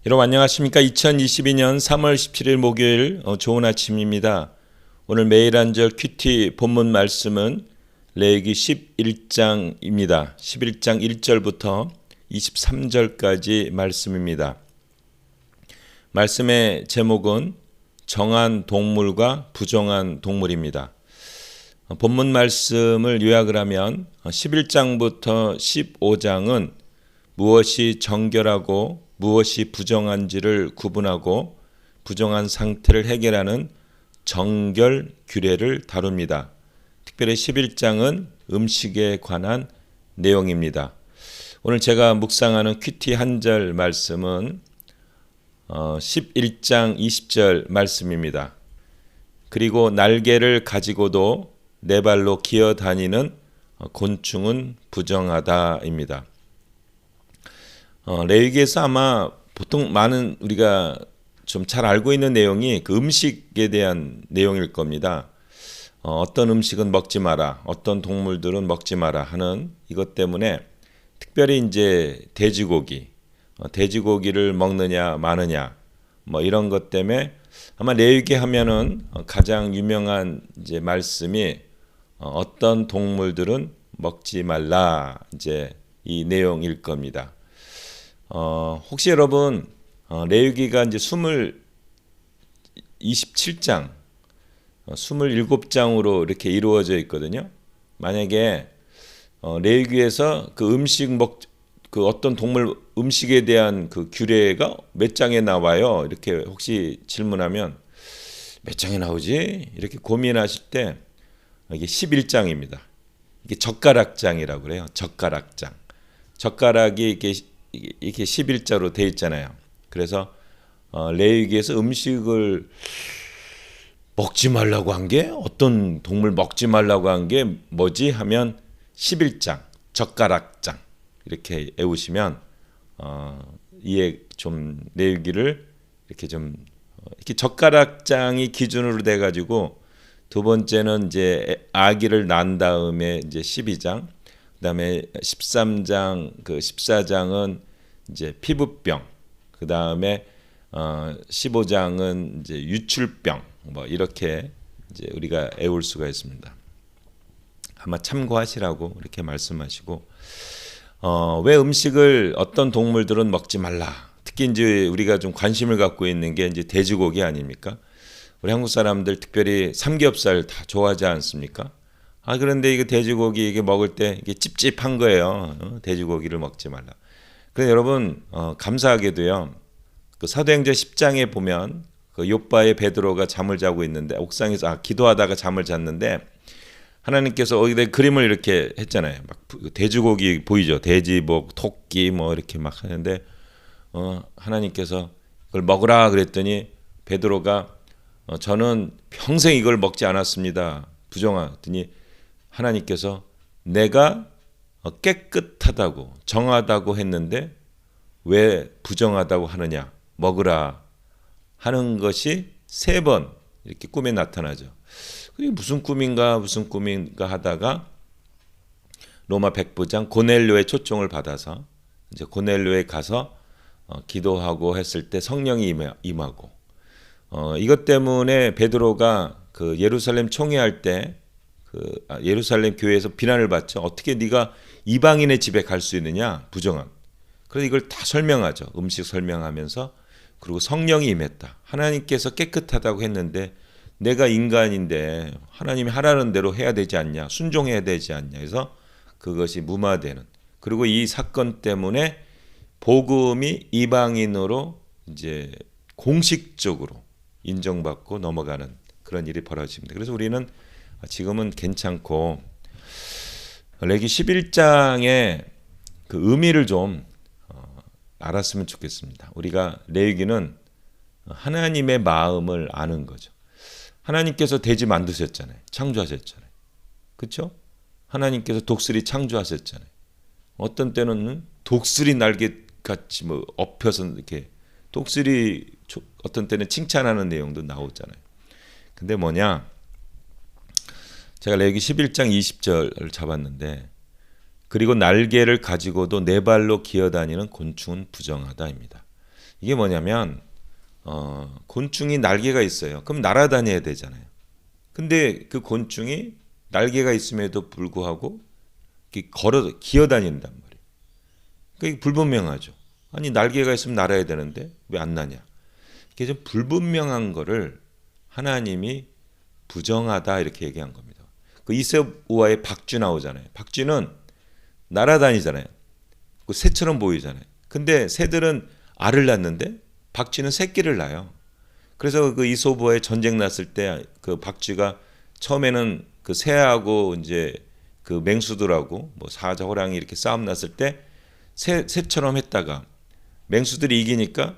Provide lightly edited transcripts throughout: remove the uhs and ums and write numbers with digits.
여러분 안녕하십니까? 2022년 3월 17일 목요일 좋은 아침입니다. 오늘 매일 한절 큐티 본문 말씀은 레위기 11장입니다. 11장 1절부터 23절까지 말씀입니다. 말씀의 제목은 정한 동물과 부정한 동물입니다. 본문 말씀을 요약을 하면 11장부터 15장은 무엇이 정결하고 무엇이 부정한지를 구분하고 부정한 상태를 해결하는 정결 규례를 다룹니다. 특별히 11장은 음식에 관한 내용입니다. 오늘 제가 묵상하는 큐티 한 절 말씀은 11장 20절 말씀입니다. 그리고 날개를 가지고도 네 발로 기어다니는 곤충은 부정하다입니다. 레위기에서 아마 보통 많은 우리가 좀 잘 알고 있는 내용이 그 음식에 대한 내용일 겁니다. 어떤 음식은 먹지 마라, 어떤 동물들은 먹지 마라 하는 이것 때문에 특별히 이제 돼지고기를 먹느냐 마느냐 뭐 이런 것 때문에 아마 레위기 하면은 가장 유명한 이제 말씀이 어떤 동물들은 먹지 말라 이제 이 내용일 겁니다. 혹시 여러분 레위기가 이제 27장 27장으로 이렇게 이루어져 있거든요. 만약에 레위기에서 그 어떤 동물 음식에 대한 그 규례가 몇 장에 나와요? 이렇게 혹시 질문하면 몇 장에 나오지? 이렇게 고민하실 때 이게 11장입니다. 이게 젓가락장이라고 그래요. 젓가락이 이렇게 11자로 돼 있잖아요. 그래서 레위기에서 음식을 먹지 말라고 한 게 어떤 동물 먹지 말라고 한 게 뭐지 하면 11장 젓가락장 이렇게 외우시면 이해 좀 레위기를 이렇게 좀 이렇게 젓가락장이 기준으로 돼 가지고 두 번째는 이제 아기를 낳은 다음에 이제 12장 그다음에 13장 그 14장은 이제 피부병 그다음에 15장은 이제 유출병 뭐 이렇게 이제 우리가 외울 수가 있습니다. 아마 참고하시라고 이렇게 말씀하시고 왜 음식을 어떤 동물들은 먹지 말라. 특히 이제 우리가 좀 관심을 갖고 있는 게 이제 돼지고기 아닙니까? 우리 한국 사람들 특별히 삼겹살 다 좋아하지 않습니까? 그런데 이게 돼지고기 이게 먹을 때 이게 찝찝한 거예요. 돼지고기를 먹지 말라. 그래서 여러분 감사하게도요. 그 사도행전 10장에 보면 그 요바의 베드로가 잠을 자고 있는데 옥상에서 기도하다가 잠을 잤는데 하나님께서 어디다 그림을 이렇게 했잖아요. 막 돼지고기 보이죠? 돼지, 토끼 뭐 이렇게 막 하는데 하나님께서 그걸 먹으라 그랬더니 베드로가 저는 평생 이걸 먹지 않았습니다. 부정하더니 하나님께서 내가 깨끗하다고 정하다고 했는데 왜 부정하다고 하느냐 먹으라 하는 것이 3번 이렇게 꿈에 나타나죠. 그게 무슨 꿈인가 하다가 로마 백부장 고넬료의 초청을 받아서 이제 고넬료에 가서 기도하고 했을 때 성령이 임하고 이것 때문에 베드로가 그 예루살렘 총회할 때 예루살렘 교회에서 비난을 받죠. 어떻게 네가 이방인의 집에 갈 수 있느냐 부정함. 그래서 이걸 다 설명하죠. 음식 설명하면서 그리고 성령이 임했다. 하나님께서 깨끗하다고 했는데 내가 인간인데 하나님이 하라는 대로 해야 되지 않냐 순종해야 되지 않냐 해서 그것이 무마되는 그리고 이 사건 때문에 복음이 이방인으로 이제 공식적으로 인정받고 넘어가는 그런 일이 벌어집니다. 그래서 우리는 지금은 괜찮고 레위기 11장의 그 의미를 좀 알았으면 좋겠습니다. 우리가 레위기는 하나님의 마음을 아는 거죠. 하나님께서 돼지 만드셨잖아요. 창조하셨잖아요. 그렇죠? 하나님께서 독수리 창조하셨잖아요. 어떤 때는 독수리 날개같이 뭐 엎혀서 이렇게 독수리 어떤 때는 칭찬하는 내용도 나오잖아요. 근데 뭐냐? 제가 레위기 11장 20절을 잡았는데 그리고 날개를 가지고도 네 발로 기어다니는 곤충은 부정하다입니다. 이게 뭐냐면 곤충이 날개가 있어요. 그럼 날아다녀야 되잖아요. 근데 그 곤충이 날개가 있음에도 불구하고 기어다닌단 말이에요. 그게 불분명하죠. 아니 날개가 있으면 날아야 되는데 왜 안 나냐? 이게 좀 불분명한 거를 하나님이 부정하다 이렇게 얘기한 겁니다. 그 이세우와의 박쥐 나오잖아요. 박쥐는 날아다니잖아요. 그 새처럼 보이잖아요. 근데 새들은 알을 낳는데 박쥐는 새끼를 낳아요. 그래서 그 이소부와의 전쟁 났을 때 그 박쥐가 처음에는 그 새하고 이제 그 맹수들하고 뭐 사자, 호랑이 이렇게 싸움 났을 때 새처럼 했다가 맹수들이 이기니까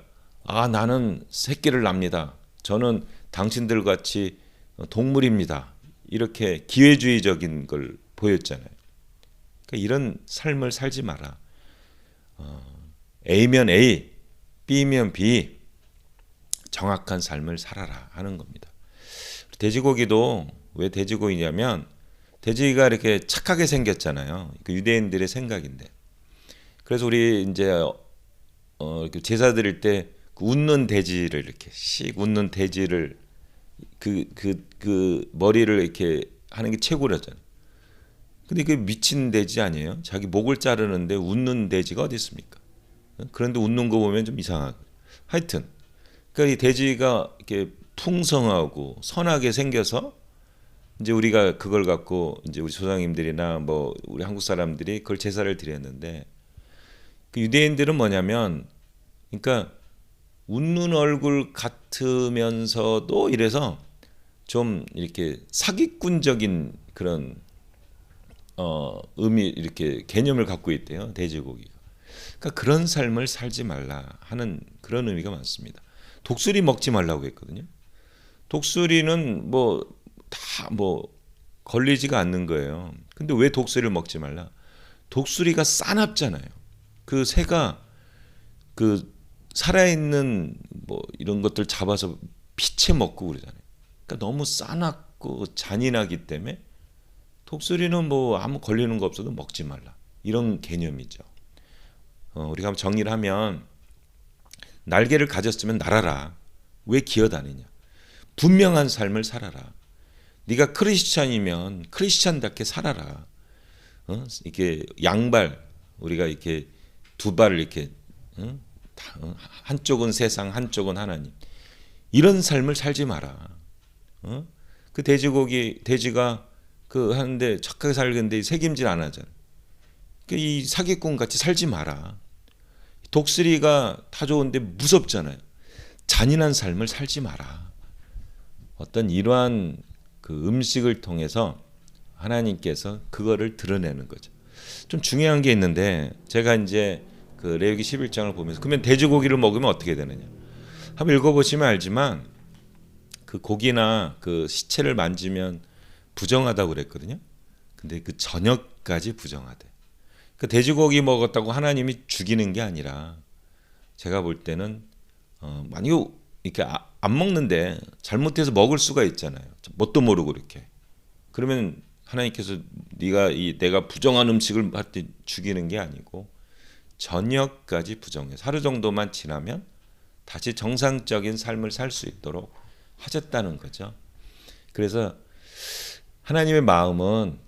나는 새끼를 납니다. 저는 당신들 같이 동물입니다. 이렇게 기회주의적인 걸 보였잖아요. 그러니까 이런 삶을 살지 마라. A면 A, B면 B, 정확한 삶을 살아라 하는 겁니다. 돼지고기도 왜 돼지고기냐면 돼지가 이렇게 착하게 생겼잖아요. 그 유대인들의 생각인데. 그래서 우리 이제 제사 드릴 때 그 웃는 돼지를 이렇게 웃는 돼지를 그 머리를 이렇게 하는 게 최고라잖아요. 근데 그 미친 돼지 아니에요? 자기 목을 자르는데 웃는 돼지가 어디 있습니까? 그런데 웃는 거 보면 좀 이상하고. 하여튼 그러니까 이 돼지가 이렇게 풍성하고 선하게 생겨서 이제 우리가 그걸 갖고 이제 우리 조상님들이나 뭐 우리 한국 사람들이 그걸 제사를 드렸는데 그 유대인들은 뭐냐면 그러니까 웃는 얼굴 같으면서도 이래서 좀 이렇게 사기꾼적인 그런 의미 이렇게 개념을 갖고 있대요. 돼지고기가. 그러니까 그런 삶을 살지 말라 하는 그런 의미가 많습니다. 독수리 먹지 말라고 했거든요. 독수리는 다 걸리지가 않는 거예요. 근데 왜 독수리를 먹지 말라? 독수리가 싸납잖아요. 그 새가 그 살아있는 이런 것들 잡아서 피채 먹고 그러잖아요. 그러니까 너무 싸납고 잔인하기 때문에 독수리는 아무 걸리는 거 없어도 먹지 말라. 이런 개념이죠. 우리가 한번 정리를 하면 날개를 가졌으면 날아라. 왜 기어다니냐? 분명한 삶을 살아라. 네가 크리스찬이면 크리스찬답게 살아라. 이렇게 양발 우리가 이렇게 두 발을 이렇게 한쪽은 세상 한쪽은 하나님 이런 삶을 살지 마라. 그 돼지가 그 하는데 착하게 살겠는데 책임질 안 하잖아. 이 사기꾼 같이 살지 마라. 독수리가 다 좋은데 무섭잖아요. 잔인한 삶을 살지 마라. 어떤 이러한 그 음식을 통해서 하나님께서 그거를 드러내는 거죠. 좀 중요한 게 있는데 제가 이제 그 레위기 11장을 보면서 그러면 돼지고기를 먹으면 어떻게 되느냐? 한번 읽어보시면 알지만 그 고기나 그 시체를 만지면 부정하다고 그랬거든요. 근데 그 저녁까지 부정하대. 그 돼지고기 먹었다고 하나님이 죽이는 게 아니라 제가 볼 때는 만약 이렇게 안 먹는데 잘못해서 먹을 수가 있잖아요. 뭣도 모르고 이렇게. 그러면 하나님께서 내가 부정한 음식을 할 때 죽이는 게 아니고 저녁까지 부정해서 하루 정도만 지나면 다시 정상적인 삶을 살 수 있도록 하셨다는 거죠. 그래서 하나님의 마음은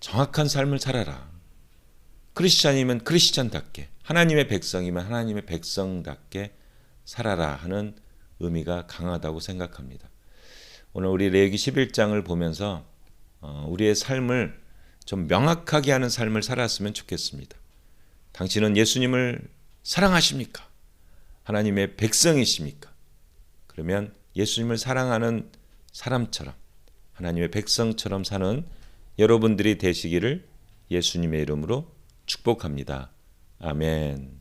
정확한 삶을 살아라. 크리스찬이면 크리스찬답게, 하나님의 백성이면 하나님의 백성답게 살아라 하는 의미가 강하다고 생각합니다. 오늘 우리 레위기 11장을 보면서 우리의 삶을 좀 명확하게 하는 삶을 살았으면 좋겠습니다. 당신은 예수님을 사랑하십니까? 하나님의 백성이십니까? 그러면 예수님을 사랑하는 사람처럼 하나님의 백성처럼 사는 여러분들이 되시기를 예수님의 이름으로 축복합니다. 아멘.